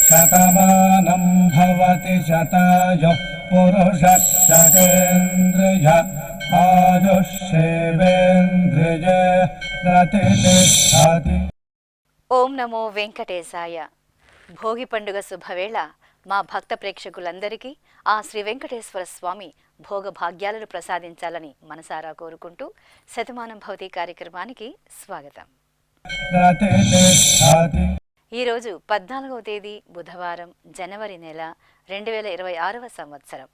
శతమానం భవతి శతాయుః పురుషः శతేంద్రియ ఆయుష్యేవేంద్రియ ప్రతిష్ఠతి. ఓం నమో వెంకటేశాయ. భోగి పండుగ శుభవేళ మా భక్త ప్రేక్షకులందరికీ ఆ శ్రీ వెంకటేశ్వర స్వామి భోగభాగ్యాలను ప్రసాదించాలని మనసారా కోరుకుంటూ శతమానం భవతి కార్యక్రమానికి స్వాగతం. ఈరోజు 14వ తేదీ బుధవారం, జనవరి నెల 2026వ సంవత్సరం.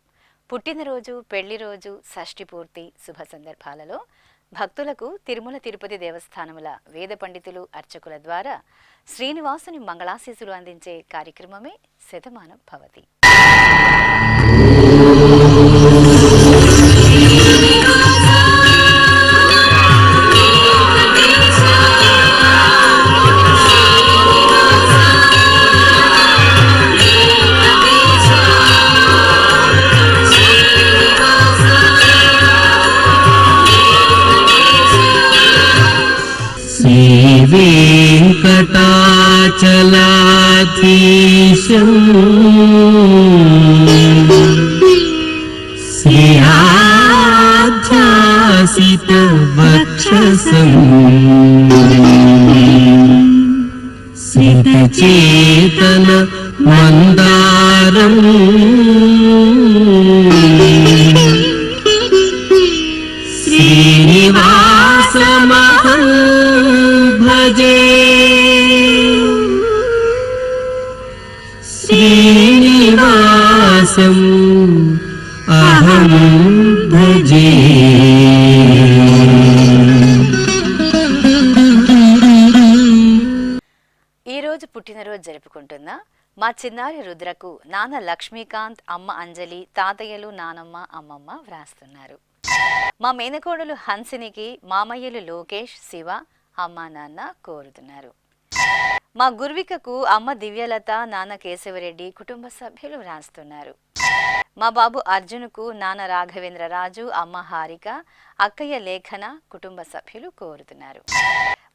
పుట్టినరోజు, పెళ్లి రోజు, షష్ఠి పూర్తి శుభ సందర్భాలలో భక్తులకు తిరుమల తిరుపతి దేవస్థానముల వేద పండితులు, అర్చకుల ద్వారా శ్రీనివాసుని మంగళాశీసులు అందించే కార్యక్రమమే శతమానం భవతి. వెంకటాచలాధీశం శ్రీయాధ్యాసిత వక్షసం సితచేతన మందారం శ్రీనివాసమహం భజే. శ్రీనివాసం అహం భజే. ఈరోజు పుట్టినరోజు జరుపుకుంటున్న మా చిన్నారి రుద్రకు నాన్న లక్ష్మీకాంత్, అమ్మ అంజలి, తాతయ్యలు నానమ్మ, అమ్మమ్మ వ్రాస్తున్నారు. మా మేనకోడలు హన్సినికి మామయ్యలు లోకేష్, శివ, అమ్మ నాన్న కోరుతున్నారు. మా గుర్వికకు అమ్మ దివ్యలత, నాన్న కేశవరెడ్డి, కుటుంబ సభ్యులు వ్రాస్తున్నారు. మా బాబు అర్జునుకు నాన్న రాఘవేంద్రరాజు, అమ్మ హారిక, అక్కయ్య లేఖన, కుటుంబ సభ్యులు కోరుతున్నారు.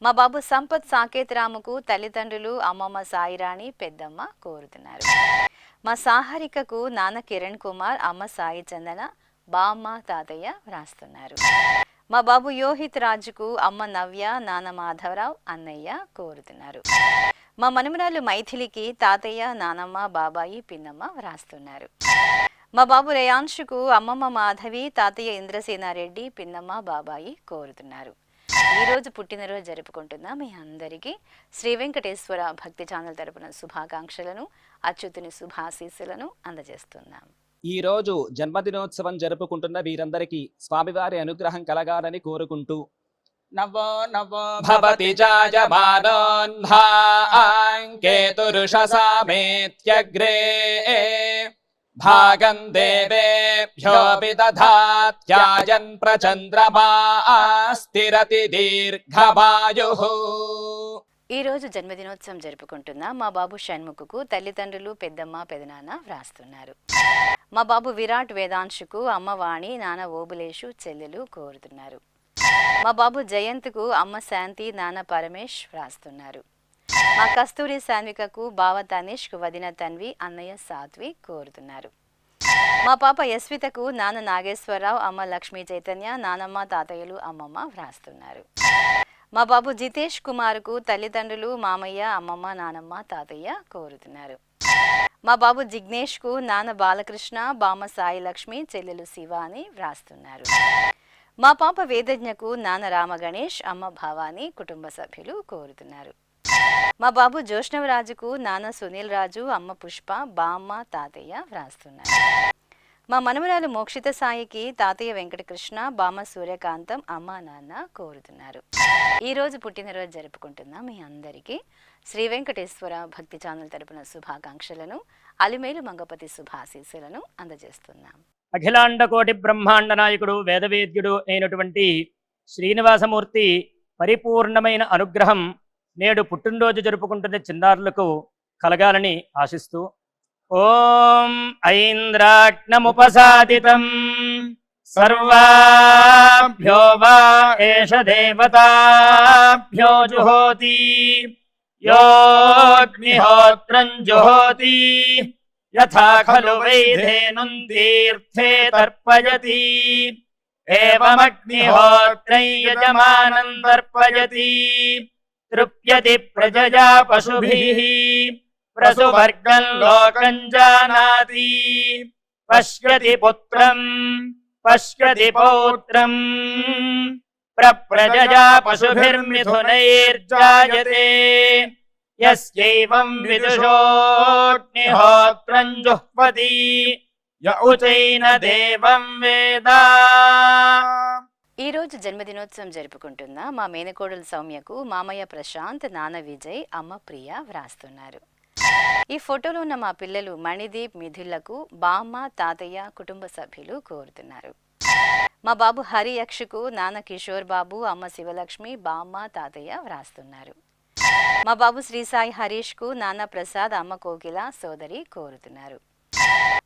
మా బాబు సంపత్ సాకేతరాముకు తల్లిదండ్రులు అమ్మమ్మ సాయిరాణి, పెద్దమ్మ కోరుతున్నారు. మా సాహరికకు నాన్న కిరణ్ కుమార్, అమ్మ సాయి చందన, బామ్మ, తాతయ్య వ్రాస్తున్నారు. మా బాబు యోహిత్ రాజుకు అమ్మ నవ్య, నాన్న మాధవరావు, అన్నయ్య కోరుతున్నారు. మా మనుమరాలు మైథిలికి తాతయ్య, నానమ్మ, బాబాయి, పిన్నమ్మ వ్రాస్తున్నారు. మా బాబు రేయాంశుకు అమ్మమ్మ మాధవి, తాతయ్య ఇంద్రసేనారెడ్డి, పిన్నమ్మ, బాబాయి కోరుతున్నారు. ఈరోజు పుట్టినరోజు జరుపుకుంటున్న మీ అందరికీ శ్రీ వెంకటేశ్వర భక్తి ఛానల్ తరపున శుభాకాంక్షలను, అచ్యుతుని శుభాశీస్సులను అందజేస్తున్నాం. ఈ రోజు జన్మదినోత్సవం జరుపుకుంటున్న వీరందరికీ స్వామివారి అనుగ్రహం కలగాలని కోరుకుంటూ నవో నవో భవతి జాయమానోన్హాంకేతురుషసామేత్యగ్రే భాగం దేవేభ్యో విదధాత్యాయన్ ప్రచంద్రమా స్థిరతి దీర్ఘమాయుః. ఈ రోజు జన్మదినోత్సవం జరుపుకుంటున్న మా బాబు షణ్ముఖకు తల్లిదండ్రులు, పెద్దమ్మ, పెదనాన్న వ్రాస్తున్నారు. మా బాబు విరాట్ వేదాంశుకు అమ్మ వాణి, నాన్న ఓబులేషు, చెల్లెలు కోరుతున్నారు. మా బాబు జయంత్కు అమ్మ శాంతి, నాన్న పరమేష్ వ్రాస్తున్నారు. మా కస్తూరి శాన్వికకు బావ తనిష్క్, వదిన తన్వి, అన్నయ్య సాత్వి కోరుతున్నారు. మా పాప యస్వితకు నాన్న నాగేశ్వరరావు, అమ్మ లక్ష్మీ చైతన్య, నానమ్మ, తాతయ్యలు, అమ్మమ్మ వ్రాస్తున్నారు. మా బాబు జితేష్ కుమార్కు తల్లిదండ్రులు, మామయ్య, అమ్మమ్మ, నానమ్మ, తాతయ్య కోరుతున్నారు. మా బాబు జిగ్నేష్కు నాన్న బాలకృష్ణ, బామ్మ సాయి లక్ష్మి, చెల్లెలు శివ అని వ్రాస్తున్నారు. మా పాప వేదజ్ఞకు నాన్న రామ గణేష్, అమ్మ భవానీ, కుటుంబ సభ్యులు కోరుతున్నారు. మా బాబు జోష్ణవరాజుకు నాన్న సునీల్ రాజు, అమ్మ పుష్ప, బామ్మ, తాతయ్య వ్రాస్తున్నారు. మా మనమరాలు మోక్షిత సాయికి తాతయ్య వెంకటకృష్ణ, బామ్మ సూర్యకాంతం, అమ్మ నాన్న కోరుతున్నారు. ఈరోజు పుట్టినరోజు జరుపుకుంటున్న మీ అందరికీ శ్రీ వెంకటేశ్వర భక్తి ఛానల్ తరపున శుభాకాంక్షలను, అలిమేలు మంగపతి శుభాశీస్సులను అందజేస్తున్నాం. అఖిలాండ కోటి బ్రహ్మాండ నాయకుడు, వేదవేద్యుడు అయినటువంటి శ్రీనివాసమూర్తి పరిపూర్ణమైన అనుగ్రహం నేడు పుట్టినరోజు జరుపుకుంటున్న చిన్నారులకు కలగాలని ఆశిస్తూ ఓం ఐంద్రాగ్నముపసాదితం सर्वाभ्यो वा एष देवताभ्यो जुहोति योऽग्निहोत्रं जुहोति यथा खलु वैधेनुं तीर्थे तर्पयति एवमग्निहोत्रं यजमानं तर्पयति तृप्यति प्रजया पशुभिः प्रसुवर्गं लोकं जानाति पश्यति पुत्रं पश्यति पौत्रं प्रप्रजया पशुभिर्मिथुनैर्जायते यस्यैवं विदुषोऽग्निहोत्रं जुह्वति य उचैन देवं वेद। ఈ రోజు జన్మదినోత్సవం జరుపుకుంటున్న మా మేనకోడలు సౌమ్యకు మామయ్య ప్రశాంత్, నాన్న విజయ్, అమ్మ ప్రియ వ్రాస్తున్నారు. ఈ ఫోటోలో ఉన్న మా పిల్లలు మణిదీప్, మిథులకు బామ్మ, తాతయ్య, కుటుంబ సభ్యులు కోరుతున్నారు. మా బాబు హరి యక్షకు నాన్న కిషోర్ బాబు, అమ్మ శివలక్ష్మి, బామ్మ, తాతయ్య వ్రాస్తున్నారు. మా బాబు శ్రీసాయి హరీష్కు నాన్న ప్రసాద్, అమ్మ కోకిల, సోదరి కోరుతున్నారు.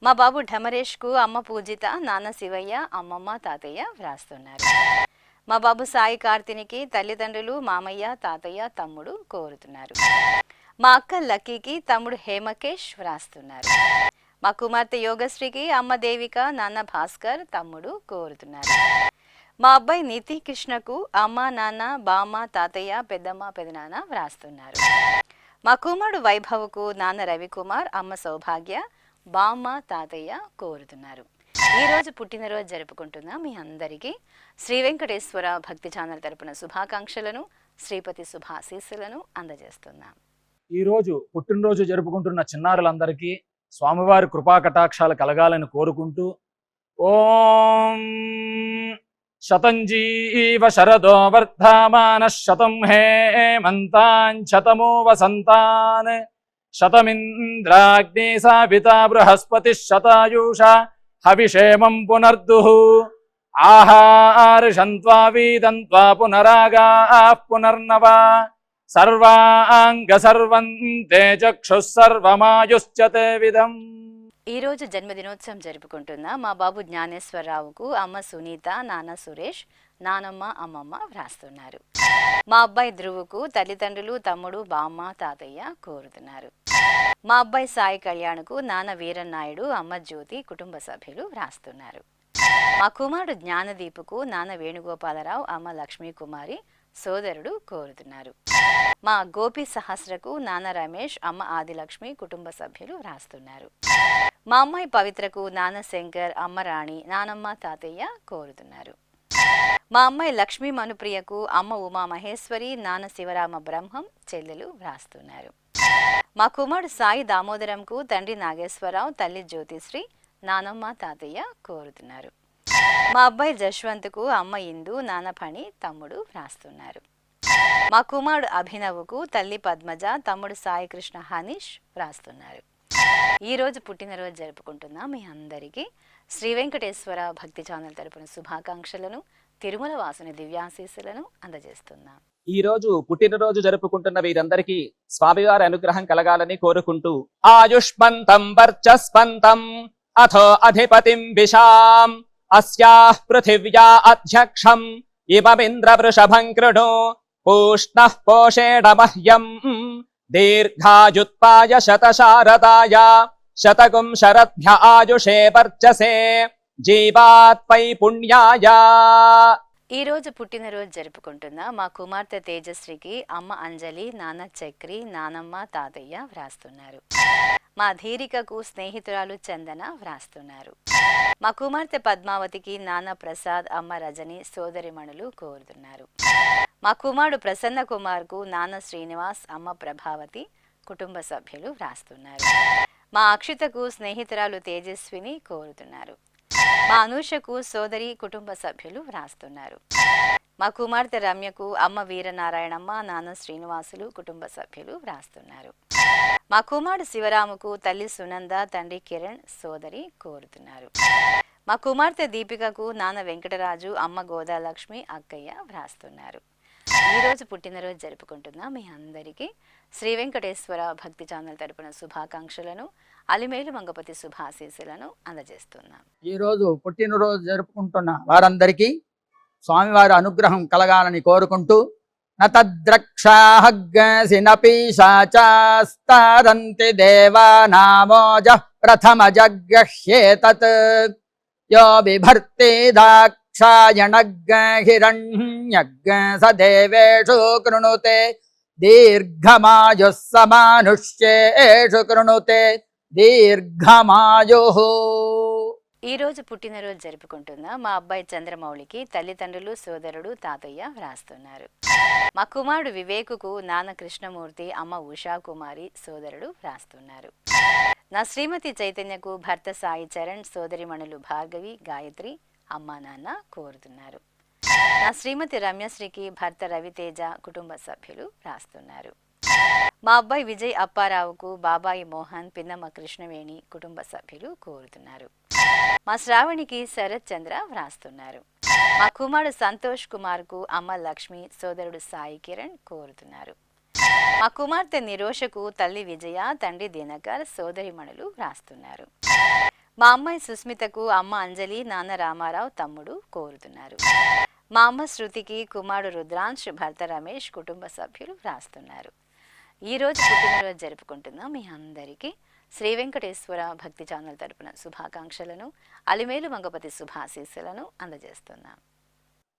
మా బాబు ఢమరేష్కు అమ్మ పూజిత, నాన్న శివయ్య, అమ్మమ్మ, తాతయ్య వ్రాస్తున్నారు. మా బాబు సాయి కార్తినికి తల్లిదండ్రులు, మామయ్య, తాతయ్య, తమ్ముడు కోరుతున్నారు. మా అక్క లక్కీకి తమ్ముడు హేమకేష్ వ్రాస్తున్నారు. మా కుమార్తె యోగశ్రీకి అమ్మ దేవిక, నాన్న భాస్కర్, తమ్ముడు కోరుతున్నారు. మా అబ్బాయి నితి కృష్ణకు అమ్మ, నాన్న, బామ్మ, తాతయ్య, పెద్దమ్మ, పెదనాన్న వ్రాస్తున్నారు. మా కుమారుడు వైభవ్కు నాన్న రవికుమార్, అమ్మ సౌభాగ్య, బామ్మ, తాతయ్య కోరుతున్నారు. ఈరోజు పుట్టినరోజు జరుపుకుంటున్న మీ అందరికీ శ్రీ వెంకటేశ్వర భక్తి ఛానల్ తరపున శుభాకాంక్షలను, శ్రీపతి శుభాశీస్సులను అందజేస్తున్నాం. ఈరోజు పుట్టినరోజు జరుపుకుంటున్న చిన్నారులందరికీ స్వామివారి కృపా కటాక్షాలు కలగాలని కోరుకుంటూ ఓం శతంజీవ శరదో వర్ధమాన శతం హేమంతాన్ శతమో వసంతాన్ శతమింద్రాగ్ని సావితా బృహస్పతి శతాయూష హవిషేమం పునర్దుః ఆహార్షంత్వా వీదంత్వా పునరాగాః పునర్నవా సర్వాంగ సర్వంతే చక్షుః సర్వమాయుశ్చతే విధం. ఈరోజు జన్మదినోత్సవం జరుపుకుంటున్న మా బాబు జ్ఞానేశ్వరరావుకు అమ్మ సునీత, నాన్న సురేష్, నానమ్మ, అమ్మమ్మ వ్రాస్తున్నారు. మా అబ్బాయి ధ్రువుకు తల్లిదండ్రులు, తమ్ముడు, బామ్మ, తాతయ్య కోరుతున్నారు. మా అబ్బాయి సాయి కళ్యాణ్కు నాన్న వీరన్నాయుడు, అమ్మ జ్యోతి, కుటుంబ సభ్యులు వ్రాస్తున్నారు. మా కుమారుడు జ్ఞానదీపుకు నాన్న వేణుగోపాలరావు, అమ్మ లక్ష్మీ కుమారి, సోదరుడు కోరుతున్నారు. మా గోపి సహస్రకు నాన్న రమేష్, అమ్మ ఆదిలక్ష్మి, కుటుంబ సభ్యులు వ్రాస్తున్నారు. మా అమ్మాయి పవిత్రకు నాన్న శంకర్, అమ్మ రాణి, నానమ్మ, తాతయ్య కోరుతున్నారు. మా అమ్మాయి లక్ష్మీ మనుప్రియకు అమ్మ ఉమా మహేశ్వరి, నాన్న శివరామ బ్రహ్మం, చెల్లెలు వ్రాస్తున్నారు. మా కుమారుడు సాయి దామోదరంకు తండ్రి నాగేశ్వరరావు, తల్లి జ్యోతిశ్రీ, నానమ్మ, తాతయ్య కోరుతున్నారు. మా అబ్బాయి జశ్వంత్కు అమ్మ ఇందు, నాన్న ఫణి, తమ్ముడు వ్రాస్తున్నారు. మా కుమారుడు అభినవ్కు తల్లి పద్మజ, తమ్ముడు సాయి కృష్ణ హనీష్ వ్రాస్తున్నారు. ఈరోజు పుట్టినరోజు జరుపుకుంటున్న మీ అందరికీ శ్రీ వెంకటేశ్వర భక్తి ఛానల్ తరపున శుభాకాంక్షలను, తిరుమల వాసుని దివ్యాశీస్సులను అందజేస్తున్నాం. ఈ రోజు పుట్టినరోజు జరుపుకుంటున్న వీరందరికీ స్వామివారి అనుగ్రహం కలగాలని కోరుకుంటూ ఆయుష్మంతం వర్చస్పంతం అథో అధిపతిం విశాం అస్యాః పృథివ్యా అధ్యక్షం ఇమమింద్ర వృషభం కృణు పూష్ణః పోషేణ మహ్యం దీర్ఘాయుత్పాయ శతశారదాయ శతకం శరద్భ్య ఆయుషే వర్చసే జీవాత్పై పుణ్యాయ. ఈరోజు పుట్టినరోజు జరుపుకుంటున్న మా కుమార్తె తేజశ్రీకి అమ్మ అంజలి, నాన్న చక్రి, నానమ్మ, తాతయ్య వ్రాస్తున్నారు. మా ధీరికకు స్నేహితురాలు చందన వ్రాస్తున్నారు. మా కుమార్తె పద్మావతికి నాన్న ప్రసాద్, అమ్మ రజని, సోదరిమణులు కోరుతున్నారు. మా కుమారుడు ప్రసన్న కుమార్కు నాన్న శ్రీనివాస్, అమ్మ ప్రభావతి, కుటుంబ సభ్యులు వ్రాస్తున్నారు. మా అక్షితకు స్నేహితురాలు తేజస్విని కోరుతున్నారు. మా అనూషకు సోదరి, కుటుంబ సభ్యులు వ్రాస్తున్నారు. మా కుమార్తె రమ్యకు అమ్మ వీరనారాయణమ్మ, నాన్న శ్రీనివాసులు, కుటుంబ సభ్యులు వ్రాస్తున్నారు. మా కుమారుడు శివరాముకు తల్లి సునంద, తండ్రి కిరణ్, సోదరి కోరుతున్నారు. మా కుమార్తె దీపికకు నాన్న వెంకటరాజు, అమ్మ గోదాలక్ష్మి, అక్కయ్య వ్రాస్తున్నారు. ఈరోజు పుట్టినరోజు జరుపుకుంటున్న మీ అందరికీ శ్రీ వెంకటేశ్వర భక్తి ఛానల్ తరపున శుభాకాంక్షలను, అలిమేలు మంగపతి శుభాశీస్సులను అందజేస్తున్నాం. ఈరోజు పుట్టినరోజు జరుపుకుంటున్న వారందరికీ స్వామివారి అనుగ్రహం కలగాలని కోరుకుంటూ నతద్రక్షాహగ్గసినపీశాచాస్తారంతి దేవానామోజ ప్రథమ జగ్గహ్యేతత్ యో బిభర్తి దాక్షాయణగ్గ హిరణ్యగ్గ స దేవేషు కృణుతే దీర్ఘమాయుః సమానుష్యేషు కృణుతే దీర్ఘమాయుః. ఈ రోజు పుట్టినరోజు జరుపుకుంటున్న మా అబ్బాయి చంద్రమౌళికి తల్లిదండ్రులు, సోదరుడు, తాతయ్య వ్రాస్తున్నారు. మా కుమారుడు వివేకుకు నాన్న కృష్ణమూర్తి, అమ్మ ఉషా కుమారి, సోదరుడు వ్రాస్తున్నారు. నా శ్రీమతి చైతన్యకు భర్త సాయి చరణ్, సోదరిమణులు భార్గవి, గాయత్రి, అమ్మా నాన్న కోరుతున్నారు. నా శ్రీమతి రమ్యశ్రీకి భర్త రవితేజ, కుటుంబ సభ్యులు వ్రాస్తున్నారు. మా అబ్బాయి విజయ్ అప్పారావుకు బాబాయి మోహన్, పిన్నమ్మ కృష్ణవేణి, కుటుంబ సభ్యులు కోరుతున్నారు. మా శ్రావణికి శరత్ చంద్ర వ్రాస్తున్నారు. మా కుమారుడు సంతోష్ కుమార్కు అమ్మ లక్ష్మి, సోదరుడు సాయి కిరణ్ కోరుతున్నారు. మా కుమార్తె నిరోషకు తల్లి విజయ, తండ్రి దినకర్, సోదరిమణులు వ్రాస్తున్నారు. మా అమ్మాయి సుస్మితకు అమ్మ అంజలి, నాన్న రామారావు, తమ్ముడు కోరుతున్నారు. మా అమ్మ శృతికి కుమారుడు రుద్రాంశ్, భర్త రమేష్, కుటుంబ సభ్యులు వ్రాస్తున్నారు. ఈ రోజు పుట్టినరోజు జరుపుకుంటున్న మీ అందరికీ శ్రీ వెంకటేశ్వర భక్తి ఛానల్ తరపున శుభాకాంక్షలను, అలిమేలు మంగపతి శుభాశీస్సులను అందజేస్తున్నాం.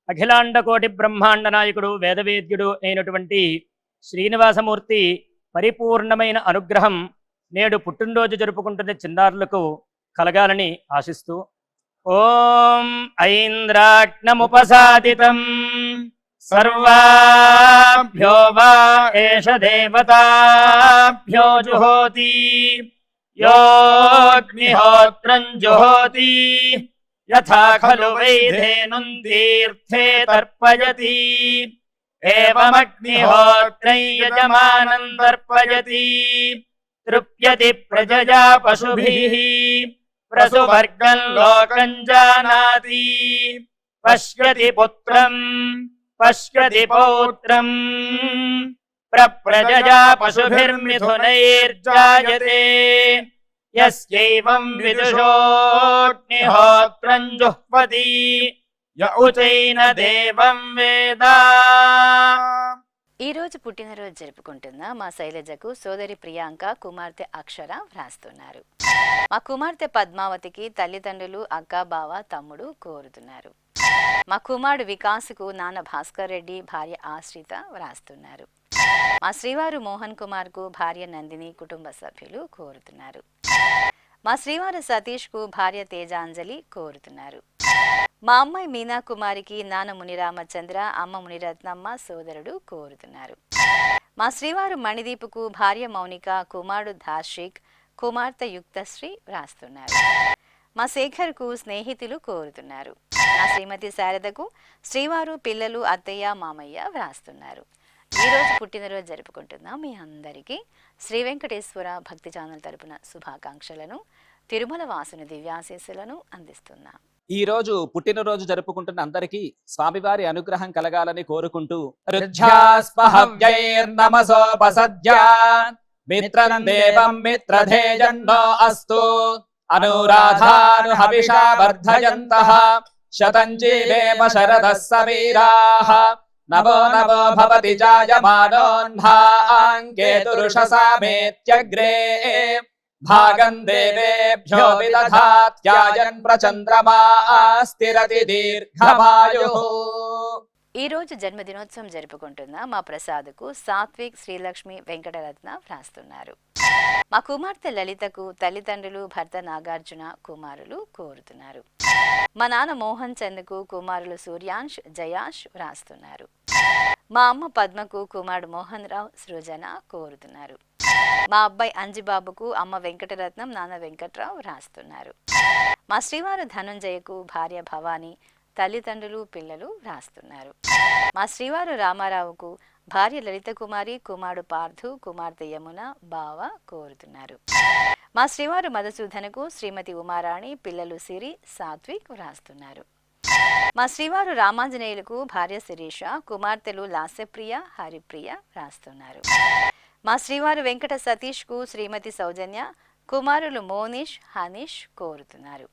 అఖిలాండ కోటి బ్రహ్మాండ నాయకుడు వేదవేద్యుడు అయినటువంటి శ్రీనివాసమూర్తి పరిపూర్ణమైన అనుగ్రహం నేడు పుట్టినరోజు జరుపుకుంటున్న చిన్నారులకు కలగాలని ఆశిస్తూ ఓం ఐంద్రాగ్నముపసాదితం సర్వాభ్యో వా ఏష దేవతాభ్యో జుహోతి యోగ్నిహోత్రం జుహోతి యథా ఖలు వైధేనుం తీర్థే తర్పయతి ఏవమగ్నిహోత్రం యజమానం తర్పయతి తృప్యతి ప్రజయా పశుభిః ప్రసువర్గం లోకం జానాతి పశ్యతి పుత్రం పశ్యతి పౌత్రం ప్రజయా పశుభిర్మిథునైర్జాయతే యస్యైవం విదుషోగ్నిహోత్రం జుహ్వతి య ఉచైన దేవం వేద. ఈ రోజు పుట్టినరోజు జరుపుకుంటున్న మా శైలజకు సోదరి ప్రియాంక, కుమార్తె అక్షర వ్రాస్తున్నారు. మా కుమార్తె పద్మావతికి తల్లిదండ్రులు, అక్క, బావ, తమ్ముడు కోరుతున్నారు. మా కుమారుడు వికాసుకు నాన్న భాస్కర్ రెడ్డి, భార్య ఆశ్రిత వ్రాస్తున్నారు. మా శ్రీవారు మోహన్ కుమార్కు భార్య నందిని, కుటుంబ సభ్యులు కోరుతున్నారు. మా శ్రీవారు సతీష్కు భార్య తేజాంజలి కోరుతున్నారు. మా అమ్మాయి మీనా కుమారికి నాన్న మునిరామచంద్ర, అమ్మ మునిరత్నమ్మ, సోదరుడు కోరుతున్నారు. మా శ్రీవారు మణిదీపుకు భార్య మౌనిక, కుమారుడు ధార్షిక్, కుమార్తె యుక్తశ్రీ వ్రాస్తున్నారు. మా శేఖర్కు స్నేహితులు కోరుతున్నారు. మా శ్రీమతి శారదకు శ్రీవారు, పిల్లలు, అత్తయ్య, మామయ్య వ్రాస్తున్నారు. ఈ రోజు పుట్టినరోజు జరుపుకుంటున్న మీ అందరికీ శ్రీ వెంకటేశ్వర భక్తి ఛానల్ తరపున శుభాకాంక్షలను, తిరుమల వాసుని దివ్యాశీస్సులను అందిస్తున్నాం. ఈ రోజు పుట్టినరోజు జరుపుకుంటున్న అందరికీ స్వామివారి అనుగ్రహం కలగాలని కోరుకుంటూ రుధ్యాస్పహవ్యైర్నమసోపసద్యా మిత్రం దేవం మిత్రధేజన్నో అస్తు అనురాధాను హవిషా వర్ధయంతః శతం జీవేమ శరదః సమీరాః నవో నవో భవతి జాయమానోన్భాంకేతురుషసా మేత్యగ్రే భాగం దేవేభ్యో విదధాత్యాయన్ ప్రచంద్రమా స్థిరతి దీర్ఘమాయుః. ఈ రోజు జన్మదినోత్సవం జరుపుకుంటున్న మా ప్రసాద్కు సాత్విక్, శ్రీలక్ష్మి, వెంకటరత్న వ్రాస్తున్నారు. మా కుమార్తె లలితకు తల్లిదండ్రులు, భర్త నాగార్జున, కుమారులు కోరుతున్నారు. మా నాన్న మోహన్ చంద్కు కుమారులు సూర్యాంష్, జయాష్ వ్రాస్తున్నారు. మా అమ్మ పద్మకు కుమారుడు మోహన్ రావు, సృజన కోరుతున్నారు. మా అబ్బాయి అంజిబాబుకు అమ్మ వెంకటరత్నం, నాన్న వెంకట్రావు వ్రాస్తున్నారు. మా శ్రీవారు ధనుంజయకు భార్య భవానీ, తల్లిదండ్రులు, పిల్లలు వ్రాస్తున్నారు. మా శ్రీవారు రామారావుకు భార్య లలిత కుమారి, కుమారుడు పార్థు, కుమార్తె యమున, బావ కోరుతున్నారు. మా శ్రీవారు మధుసూదనకు శ్రీమతి ఉమారాణి, పిల్లలు సిరి, సాత్విక్ వ్రాస్తున్నారు. మా శ్రీవారు రామాంజనేయులకు భార్య శిరీష, కుమార్తెలు లాస్యప్రియ, హరిప్రియ వ్రాస్తున్నారు. మా శ్రీవారు వెంకట సతీష్కు శ్రీమతి సౌజన్య, కుమారులు మోనిష్, హనీష్ కోరుతున్నారు.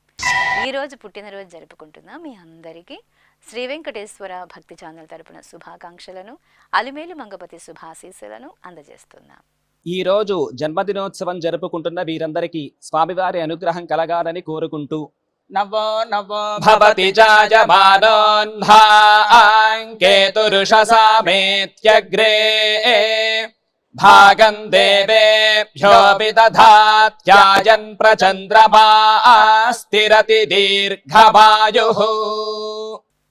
ఈరోజు పుట్టినరోజు జరుపుకుంటున్న మీ అందరికీ శ్రీ వెంకటేశ్వర భక్తి ఛానల్ తరపున శుభాకాంక్షలను, అలిమేలు మంగపతి శుభాశీస్సులను అందజేస్తున్నాం. ఈ రోజు జన్మదినోత్సవం జరుపుకుంటున్న వీరందరికీ స్వామివారి అనుగ్రహం కలగాలని కోరుకుంటూ నవో నవో భవతి జాయమానోన్హాంకేతురుషసామేత్యగ్రే భాగం దేవేభ్యోపి దధాత్యాయన్ ప్రచంద్రమా స్థిరతి దీర్ఘమాయుః.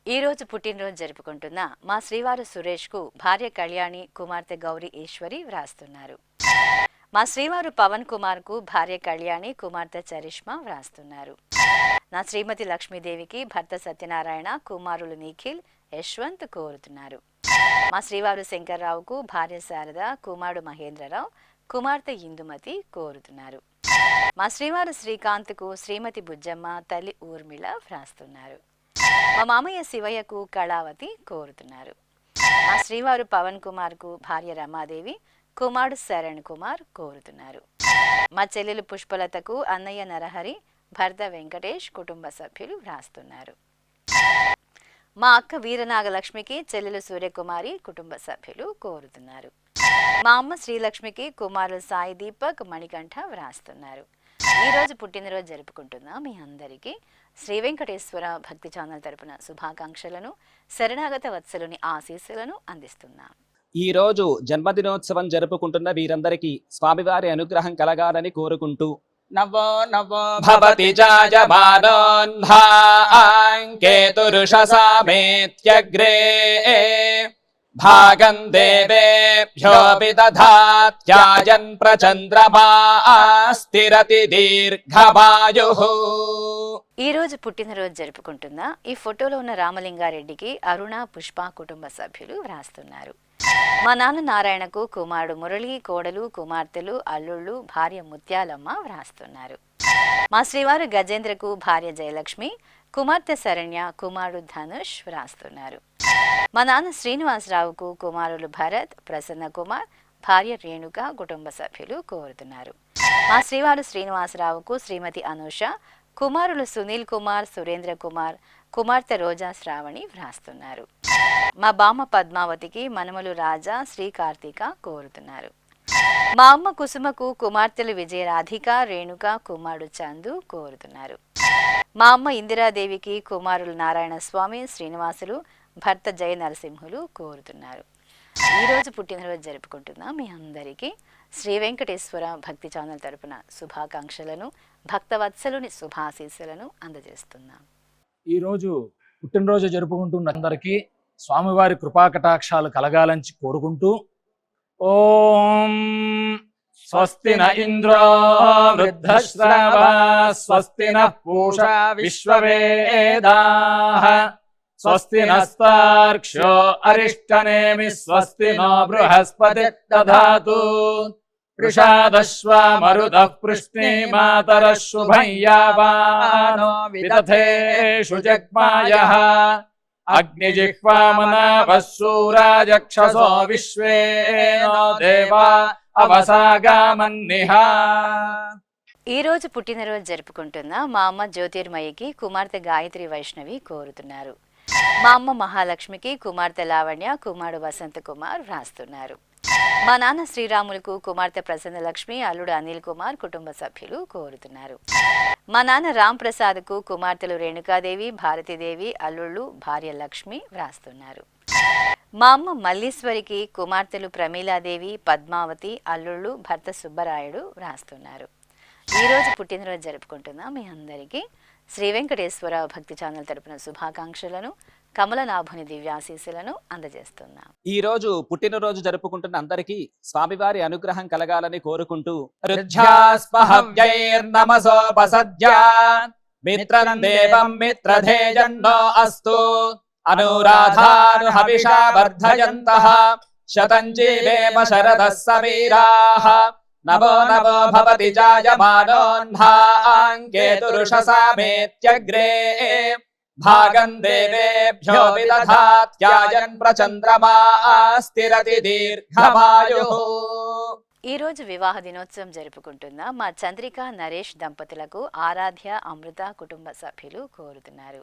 ఈ రోజు పుట్టినరోజు జరుపుకుంటున్న మా శ్రీవారు సురేష్కు భార్య కళ్యాణి, కుమార్తె గౌరీ ఈశ్వరి వ్రాస్తున్నారు. మా శ్రీవారు పవన్ కుమార్కు భార్య కళ్యాణి, కుమార్తె చరిష్మా వ్రాస్తున్నారు. నా శ్రీమతి లక్ష్మీదేవికి భర్త సత్యనారాయణ, కుమారులు నిఖిల్, యశ్వంత్ కోరుతున్నారు. మా శ్రీవారు శంకర్రావుకు భార్య శారద, కుమారుడు మహేంద్రరావు, కుమార్తె ఇందుమతి కోరుతున్నారు. మా శ్రీవారు శ్రీకాంత్కు శ్రీమతి బుజ్జమ్మ, తల్లి ఊర్మిళ వ్రాస్తున్నారు. మా మామయ్య శివయ్యకు కళావతి కోరుతున్నారు. మా శ్రీవారు పవన్ కుమార్కు భార్య రమాదేవి, కుమారుడు శరణ్ కుమార్ కోరుతున్నారు. మా చెల్లెలు పుష్పలతకు అన్నయ్య నరహరి, భర్త వెంకటేష్, కుటుంబ సభ్యులు వ్రాస్తున్నారు. మా అక్క వీరనాగలక్ష్మికి చెల్లెలు సూర్యకుమారి, కుటుంబ సభ్యులు కోరుతున్నారు. మా అమ్మ శ్రీలక్ష్మికి కుమారులు సాయి దీపక్, మణికంఠ వ్రాస్తున్నారు. ఈరోజు పుట్టినరోజు జరుపుకుంటున్న మీ అందరికీ శ్రీ వెంకటేశ్వర భక్తి ఛానల్ తరపున శుభాకాంక్షలను, శరణాగత వత్సలుని ఆశీస్సులను అందిస్తున్నాం. ఈ రోజు జన్మదినోత్సవం జరుపుకుంటున్న వీరందరికీ స్వామివారి అనుగ్రహం కలగాలని కోరుకుంటూ నవో నవో భవతి జాయమానోన్హాంకేతురుషసామేత్యగ్రే భాగం దేవేభ్యోపి దధాత్యాయన్ ప్రచంద్రమా స్థిరతి దీర్ఘమాయుః. ఈ రోజు పుట్టినరోజు జరుపుకుంటున్న ఈ ఫోటోలో ఉన్న రామలింగారెడ్డికి అరుణ, పుష్ప కుటుంబ సభ్యులు వ్రాస్తున్నారు. మా నాన్న నారాయణకు కుమారుడు మురళి, కోడలు, కుమార్తెలు, అల్లుళ్ళు, భార్య ముత్యాలమ్మ వ్రాస్తున్నారు. మా శ్రీవారు గజేంద్రకు భార్య జయలక్ష్మి, కుమార్తె శరణ్య, కుమారుడు ధనుష్ వ్రాస్తున్నారు. మా నాన్న శ్రీనివాసరావుకు కుమారులు భరత్, ప్రసన్న కుమార్, భార్య రేణుక, కుటుంబ సభ్యులు కోరుతున్నారు. మా శ్రీవారు శ్రీనివాసరావుకు శ్రీమతి అనూష, కుమారులు సునీల్ కుమార్, సురేంద్ర కుమార్, కుమార్తె రోజా శ్రావణి వ్రాస్తున్నారు. మా బామ్మ పద్మావతికి మనమలు రాజా, శ్రీ కార్తీక కోరుతున్నారు. మా అమ్మ కుసుమకు కుమార్తెలు విజయరాధిక, రేణుక, కుమారుడు చందు కోరుతున్నారు. మా అమ్మ ఇందిరాదేవికి కుమారులు నారాయణ స్వామి, శ్రీనివాసులు, భర్త జయ నరసింహులు కోరుతున్నారు. ఈరోజు పుట్టినరోజు జరుపుకుంటున్న మీ అందరికీ శ్రీ వెంకటేశ్వర భక్తి ఛానల్ తరపున శుభాకాంక్షలను, భక్తవత్సలుని శుభాశీస్సులను అందజేస్తున్నాం. ఈరోజు పుట్టినరోజు జరుపుకుంటున్న అందరికీ స్వామివారి కృపాకటాక్షాలు కలగాలని కోరుకుంటూ ఓం స్వస్తి న ఇంద్రో వృద్ధశ్రవా స్వస్తి న పూషా విశ్వవేదాః స్వస్తి నస్తార్క్ష్యో అరిష్టనేమి స్వస్తి నో బృహస్పతి దధాతు వృషాదశ్వా మరుతః పృష్ణే మాతరః శుభం యావానో విదథేషు జగ్మాయః అగ్నిజిహ్వామనాభः శూరాజక్షసో విశ్వేనో దేవా అవసాగామన్నిహ. ఈ రోజు పుట్టినరోజు జరుపుకుంటున్న మా అమ్మ జ్యోతిర్మయికి కుమార్తె గాయత్రి వైష్ణవి కోరుతున్నారు. మా అమ్మ మహాలక్ష్మికి కుమార్తె లావణ్య, కుమారుడు వసంత కుమార్ వ్రాస్తున్నారు. మా నాన్న శ్రీరాములకు కుమార్తె ప్రసన్నలక్ష్మి, అల్లుడు అనిల్ కుమార్, కుటుంబ సభ్యులు కోరుతున్నారు. మా నాన్న రామ్ ప్రసాద్కు కుమార్తెలు రేణుకాదేవి, భారతీదేవి, అల్లుళ్ళు, భార్య లక్ష్మి వ్రాస్తున్నారు. మా అమ్మ మల్లీశ్వరికి కుమార్తెలు ప్రమీలాదేవి, పద్మావతి, అల్లుళ్ళు, భర్త సుబ్బరాయుడు వ్రాస్తున్నారు. ఈరోజు పుట్టినరోజు జరుపుకుంటున్న మీ అందరికీ శ్రీ వెంకటేశ్వర భక్తి ఛానల్ తరపున శుభాకాంక్షలను, కమలనాభుని దివ్యాశీస్సులను అందజేస్తున్నాం. ఈ రోజు పుట్టినరోజు జరుపుకుంటున్న అందరికీ స్వామివారి అనుగ్రహం కలగాలని కోరుకుంటూ రుధ్యాస్పహవ్యైర్నమసోపసద్యా మిత్రం దేవం మిత్రధేజన్నో అస్తు అనురాధాను హవిషా వర్ధయంతః శతం జీవేమ శరదః సమీరాః నవో నవో భవతి జాయమానోన్హాంకేతురుషసామేత్యగ్రే భాగం దేవేభ్యో విదధాత్యాయన్ ప్రచంద్రమా స్థిరతి దీర్ఘమాయుః. ఈరోజు వివాహ దినోత్సవం జరుపుకుంటున్న మా చంద్రిక నరేష్ దంపతులకు ఆరాధ్య అమృత కుటుంబ సభ్యులు కోరుతున్నారు.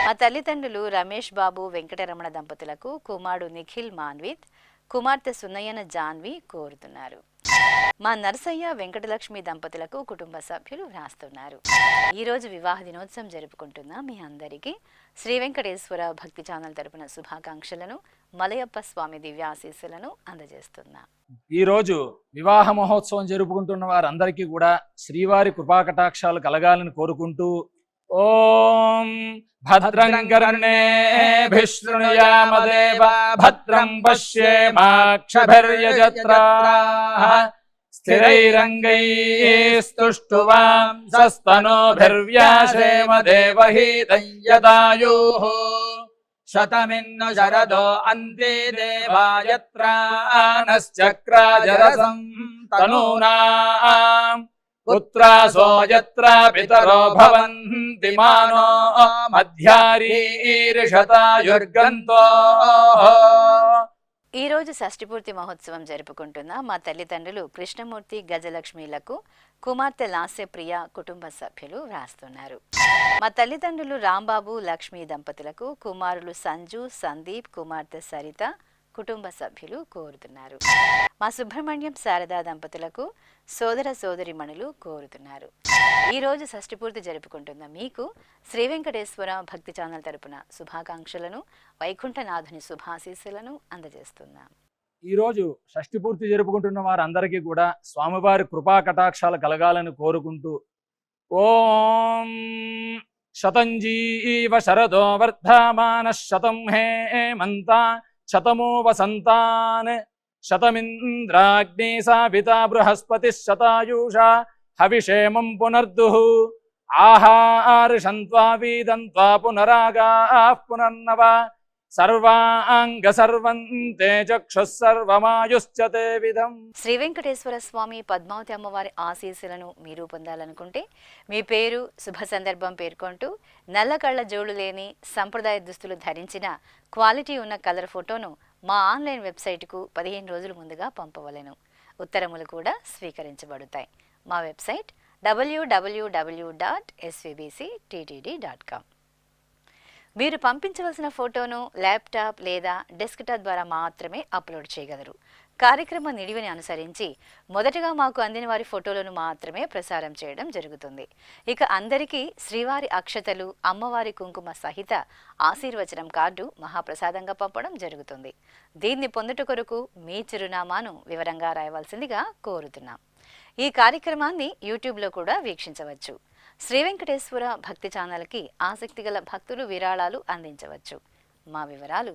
మా తల్లిదండ్రులు రమేష్ బాబు వెంకటరమణ దంపతులకు కుమారుడు నిఖిల్ మాన్విత్, కుమార్తె సునయన జాన్వి కోరుతున్నారు. మా నరసయ్య వెంకటలక్ష్మి దంపతులకు కుటుంబ సభ్యులు వ్రాస్తున్నారు. ఈరోజు వివాహ దినోత్సవం జరుపుకుంటున్న మీ అందరికీ శ్రీ వెంకటేశ్వర భక్తి ఛానల్ తరపున శుభాకాంక్షలను, మలయప్ప స్వామి దివ్యాశీస్సులను అందజేస్తున్నా. ఈరోజు వివాహ మహోత్సవం జరుపుకుంటున్న వారందరికీ కూడా శ్రీవారి కృపాకటాక్షాలు కలగాలని కోరుకుంటూ ఓం భద్రం కర్ణేభిః శృణుయామదేవ భద్రం పశ్యేమాక్షభిర్యజత్రాః స్థిరైరంగైస్తుష్టువాంసస్తనోభిర్వ్యాసేమ దేవహీతం యదాయుః శతమిన్ను శరదో అంతే దేవాయత్రానశ్చక్రాజరసం తనూనాం పుత్రాసో యత్ర పితరో భవంతి మానో మధ్యారీర్షతాయుర్గంతో. ఈరోజు షష్ఠిపూర్తి మహోత్సవం జరుపుకుంటున్న మా తల్లిదండ్రులు కృష్ణమూర్తి గజలక్ష్మిలకు కుమార్తె లాస్యప్రియ కుటుంబ సభ్యులు వ్రాస్తున్నారు. మా తల్లిదండ్రులు రాంబాబు లక్ష్మి దంపతులకు కుమారులు సంజు సందీప్, కుమార్తె సరిత కుటుంబ సభ్యులు కోరుతున్నారు. మా సుబ్రహ్మణ్యం శారదా దంపతులకు సోదర సోదరిమణులు కోరుతున్నారు. ఈరోజు షష్ఠిపూర్తి జరుపుకుంటున్న మీకు శ్రీ వెంకటేశ్వర భక్తి ఛానల్ తరపున శుభాకాంక్షలను, వైకుంఠనాథుని శుభాశీస్సులను అందజేస్తున్నాం. ఈరోజు షష్ఠిపూర్తి జరుపుకుంటున్న వారందరికీ కూడా స్వామివారి కృపా కటాక్షాలు కలగాలని కోరుకుంటూ ఓం శతంజీవ శరదో వర్ధమాన శతం హేమంత శతమో వసంతాన్ శతమింద్రాగ్ని సావితా బృహస్పతి శతాయూషా హవిషేమం పునర్దుః ఆహార్షంత్వా వీదంత్వా పునరాగాః పునర్నవ సర్వాంగ సర్వంతే చక్షుః సర్వమాయుశ్చతే విధం. శ్రీ వెంకటేశ్వర స్వామి పద్మావతి అమ్మవారి ఆశీస్సులను మీరు పొందాలనుకుంటే మీ పేరు, శుభ సందర్భం పేర్కొంటూ నల్ల కళ్ళ జోడు లేని సంప్రదాయ దుస్తులు ధరించిన క్వాలిటీ ఉన్న కలర్ ఫోటోను మా ఆన్లైన్ వెబ్సైట్కు 15 రోజుల ముందుగా పంపవలెను. ఉత్తరములు కూడా స్వీకరించబడతాయి. మా వెబ్సైట్ www.svbcttd.com. మీరు పంపించవలసిన ఫోటోను ల్యాప్టాప్ లేదా డెస్క్టాప్ ద్వారా మాత్రమే అప్లోడ్ చేయగలరు. కార్యక్రమ నిడివిని అనుసరించి మొదటగా మాకు అందిన వారి ఫోటోలను మాత్రమే ప్రసారం చేయడం జరుగుతుంది. ఇక అందరికీ శ్రీవారి అక్షతలు, అమ్మవారి కుంకుమ సహిత ఆశీర్వచనం కార్డు మహాప్రసాదంగా పంపడం జరుగుతుంది. దీన్ని పొందుట కొరకు మీ చిరునామాను వివరంగా రాయవలసిందిగా కోరుతున్నాం. ఈ కార్యక్రమాన్ని యూట్యూబ్లో కూడా వీక్షించవచ్చు. శ్రీ వెంకటేశ్వర భక్తి ఛానల్కి ఆసక్తి గల భక్తులు విరాళాలు అందించవచ్చు. మా వివరాలు